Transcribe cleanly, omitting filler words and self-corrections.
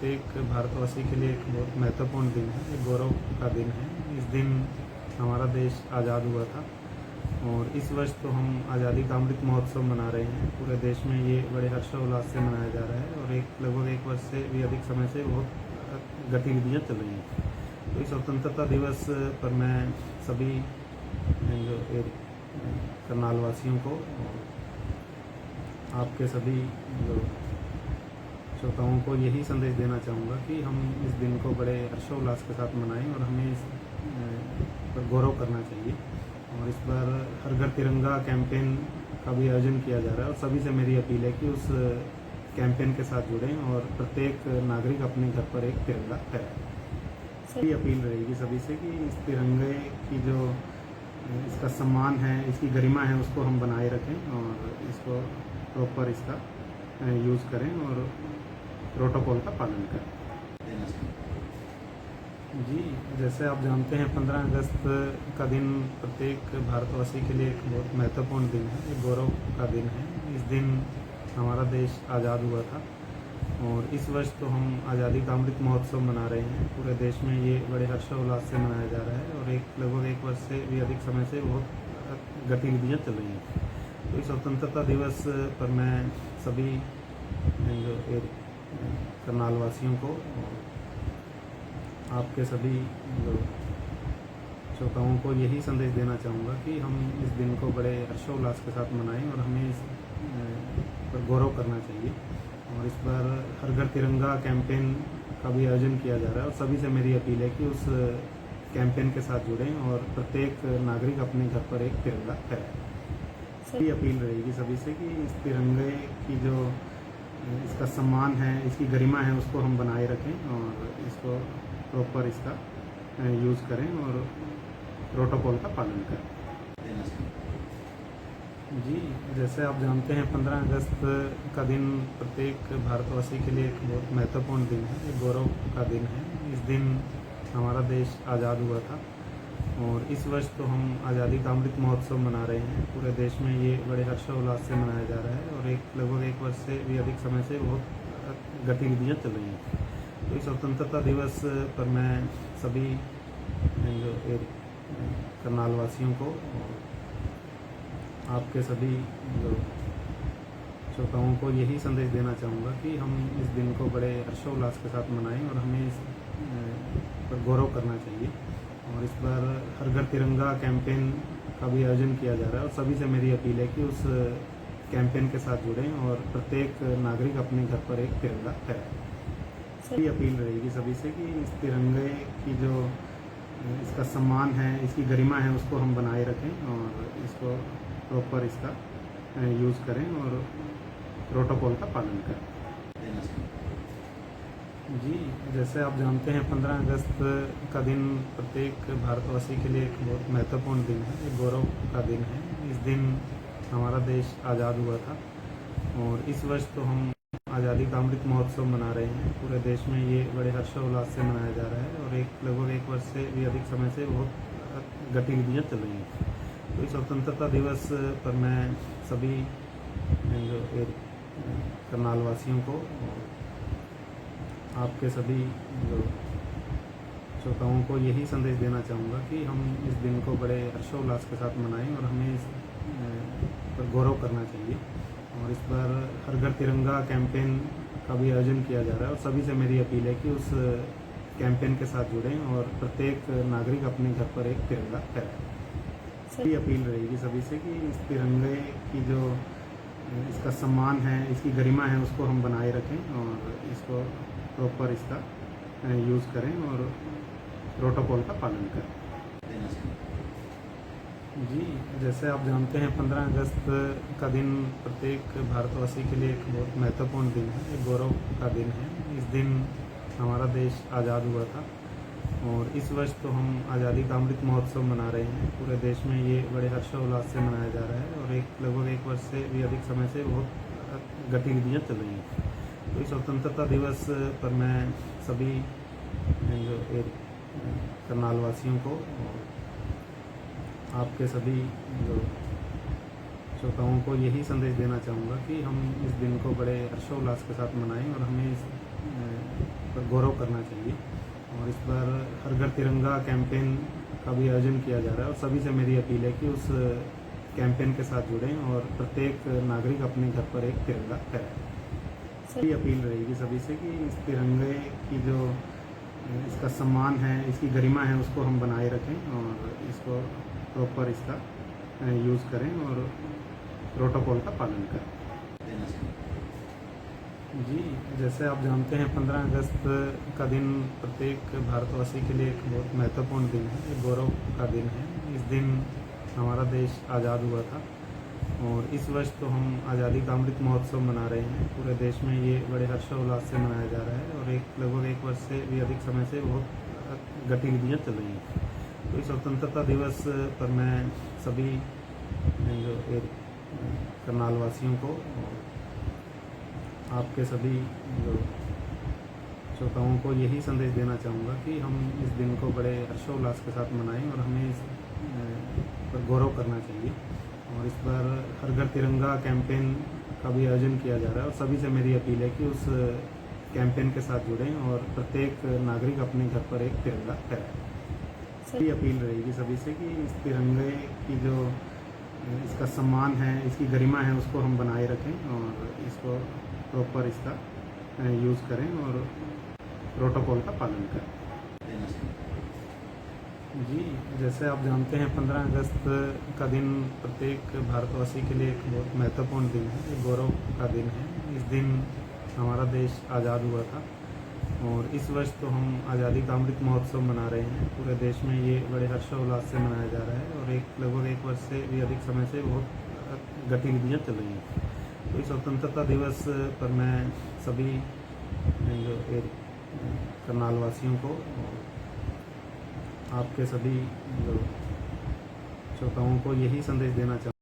प्रत्येक भारतवासी के लिए एक बहुत महत्वपूर्ण दिन है, एक गौरव का दिन है। इस दिन हमारा देश आज़ाद हुआ था और इस वर्ष तो हम आज़ादी का अमृत महोत्सव मना रहे हैं। पूरे देश में ये बड़े हर्षोल्लास से मनाया जा रहा है और लगभग एक वर्ष से भी अधिक समय से बहुत गतिविधियाँ चल रही हैं। तो इस स्वतंत्रता दिवस पर मैं सभी जो करनाल वासियों को आपके सभी जो श्रोताओं को यही संदेश देना चाहूँगा कि हम इस दिन को बड़े हर्षोल्लास के साथ मनाएं और हमें इस पर गौरव करना चाहिए। और इस बार हर घर तिरंगा कैंपेन का भी आयोजन किया जा रहा है और सभी से मेरी अपील है कि उस कैंपेन के साथ जुड़ें और प्रत्येक नागरिक अपने घर पर एक तिरंगा फहराए। ये अपील रहेगी सभी से कि इस तिरंगे की जो इसका सम्मान है, इसकी गरिमा है, उसको हम बनाए रखें और इसको प्रॉपर इसका यूज़ करें और प्रोटोकॉल का पालन करें। जी, जैसे आप जानते हैं 15 अगस्त का दिन प्रत्येक भारतवासी के लिए एक बहुत महत्वपूर्ण दिन है, एक गौरव का दिन है। इस दिन हमारा देश आज़ाद हुआ था और इस वर्ष तो हम आज़ादी का अमृत महोत्सव मना रहे हैं। पूरे देश में ये बड़े हर्षोल्लास से मनाया जा रहा है और लगभग एक वर्ष से भी अधिक समय से बहुत गतिविधियाँ चल रही हैं। तो इस स्वतंत्रता दिवस पर मैं सभी जो करनाल वासियों को आपके सभी जो श्रोताओं को यही संदेश देना चाहूँगा कि हम इस दिन को बड़े हर्षोल्लास के साथ मनाएं और हमें इस पर गौरव करना चाहिए। और इस बार हर घर तिरंगा कैंपेन का भी आयोजन किया जा रहा है और सभी से मेरी अपील है कि उस कैंपेन के साथ जुड़ें और प्रत्येक नागरिक अपने घर पर एक तिरंगा फहराए। ये अपील रहेगी सभी से कि इस तिरंगे की जो इसका सम्मान है, इसकी गरिमा है, उसको हम बनाए रखें और इसको प्रॉपर इसका यूज़ करें और प्रोटोकॉल का पालन करें। जी, जैसे आप जानते हैं 15 अगस्त का दिन प्रत्येक भारतवासी के लिए एक बहुत महत्वपूर्ण दिन है, एक गौरव का दिन है। इस दिन हमारा देश आज़ाद हुआ था और इस वर्ष तो हम आज़ादी का अमृत महोत्सव मना रहे हैं। पूरे देश में ये बड़े हर्षोल्लास से मनाया जा रहा है और लगभग एक वर्ष से भी अधिक समय से बहुत गतिविधियाँ चल रही हैं। तो इस स्वतंत्रता दिवस पर मैं सभी जो करनाल वासियों को आपके सभी जो श्रोताओं को यही संदेश देना चाहूँगा कि हम इस दिन को बड़े हर्षोल्लास के साथ मनाएं और हमें इस पर गौरव करना चाहिए। और इस बार हर घर तिरंगा कैंपेन का भी आयोजन किया जा रहा है और सभी से मेरी अपील है कि उस कैंपेन के साथ जुड़ें और प्रत्येक नागरिक अपने घर पर एक तिरंगा फहराए। ये अपील रहेगी सभी से कि इस तिरंगे की जो इसका सम्मान है, इसकी गरिमा है, उसको हम बनाए रखें और इसको प्रॉपर इसका यूज़ करें और प्रोटोकॉल का पालन करें। जी, जैसे आप जानते हैं 15 अगस्त का दिन प्रत्येक भारतवासी के लिए एक बहुत महत्वपूर्ण दिन है, एक गौरव का दिन है। इस दिन हमारा देश आज़ाद हुआ था और इस वर्ष तो हम आज़ादी का अमृत महोत्सव मना रहे हैं। पूरे देश में ये बड़े हर्षोल्लास से मनाया जा रहा है और लगभग एक वर्ष से भी अधिक समय से बहुत गतिविधियाँ चल रही हैं। तो इस स्वतंत्रता दिवस पर मैं सभी जो करनाल वासियों को आपके सभी जो श्रोताओं को यही संदेश देना चाहूँगा कि हम इस दिन को बड़े हर्षोल्लास के साथ मनाएं और हमें इस पर गौरव करना चाहिए। और इस बार हर घर तिरंगा कैंपेन का भी आयोजन किया जा रहा है और सभी से मेरी अपील है कि उस कैंपेन के साथ जुड़ें और प्रत्येक नागरिक अपने घर पर एक तिरंगा फहराए। ये अपील रहेगी सभी से कि इस तिरंगे की जो इसका सम्मान है, इसकी गरिमा है, उसको हम बनाए रखें और इसको प्रॉपर इसका यूज़ करें और प्रोटोकॉल का पालन करें। जी, जैसे आप जानते हैं 15 अगस्त का दिन प्रत्येक भारतवासी के लिए एक बहुत महत्वपूर्ण दिन है, एक गौरव का दिन है। इस दिन हमारा देश आज़ाद हुआ था और इस वर्ष तो हम आज़ादी का अमृत महोत्सव मना रहे हैं। पूरे देश में ये बड़े हर्षोल्लास से मनाया जा रहा है और लगभग एक वर्ष से भी अधिक समय से बहुत गतिविधियाँ चल रही हैं। तो इस स्वतंत्रता दिवस पर मैं सभी जो करनाल वासियों को आपके सभी जो श्रोताओं को यही संदेश देना चाहूँगा कि हम इस दिन को बड़े हर्षोल्लास के साथ मनाएं और हमें इस पर गौरव करना चाहिए। और इस बार हर घर तिरंगा कैंपेन का भी आयोजन किया जा रहा है और सभी से मेरी अपील है कि उस कैंपेन के साथ जुड़ें और प्रत्येक नागरिक अपने घर पर एक तिरंगा फहराए। ये अपील रहेगी सभी से कि इस तिरंगे की जो इसका सम्मान है, इसकी गरिमा है, उसको हम बनाए रखें और इसको प्रॉपर इसका यूज़ करें और प्रोटोकॉल का पालन करें। जी, जैसे आप जानते हैं 15 अगस्त का दिन प्रत्येक भारतवासी के लिए एक बहुत महत्वपूर्ण दिन है, एक गौरव का दिन है। इस दिन हमारा देश आज़ाद हुआ था और इस वर्ष तो हम आज़ादी का अमृत महोत्सव मना रहे हैं। पूरे देश में ये बड़े हर्षोल्लास से मनाया जा रहा है और लगभग एक वर्ष से भी अधिक समय से बहुत गतिविधियाँ चल रही हैं। तो इस स्वतंत्रता दिवस पर मैं सभी जो एक करनाल वासियों को, आपके सभी जो श्रोताओं को यही संदेश देना चाहूँगा कि हम इस दिन को बड़े हर्षोल्लास के साथ मनाएं और हमें इस पर गौरव करना चाहिए। और इस बार हर घर तिरंगा कैंपेन का भी आयोजन किया जा रहा है और सभी से मेरी अपील है कि उस कैंपेन के साथ जुड़ें और प्रत्येक नागरिक अपने घर पर एक तिरंगा फहराए। ये अपील रहेगी सभी से कि इस तिरंगे की जो इसका सम्मान है, इसकी गरिमा है, उसको हम बनाए रखें और इसको प्रॉपर इसका यूज़ करें और प्रोटोकॉल का पालन करें। जी, जैसे आप जानते हैं 15 अगस्त का दिन प्रत्येक भारतवासी के लिए एक बहुत महत्वपूर्ण दिन है, एक गौरव का दिन है। इस दिन हमारा देश आज़ाद हुआ था और इस वर्ष तो हम आज़ादी का अमृत महोत्सव मना रहे हैं। पूरे देश में ये बड़े हर्षोल्लास से मनाया जा रहा है और लगभग एक वर्ष से भी अधिक समय से बहुत गतिविधियाँ चल रही हैं। तो इस स्वतंत्रता दिवस पर मैं सभी जो एक करनाल वासियों को, आपके सभी जो श्रोताओं को यही संदेश देना चाहूँगा।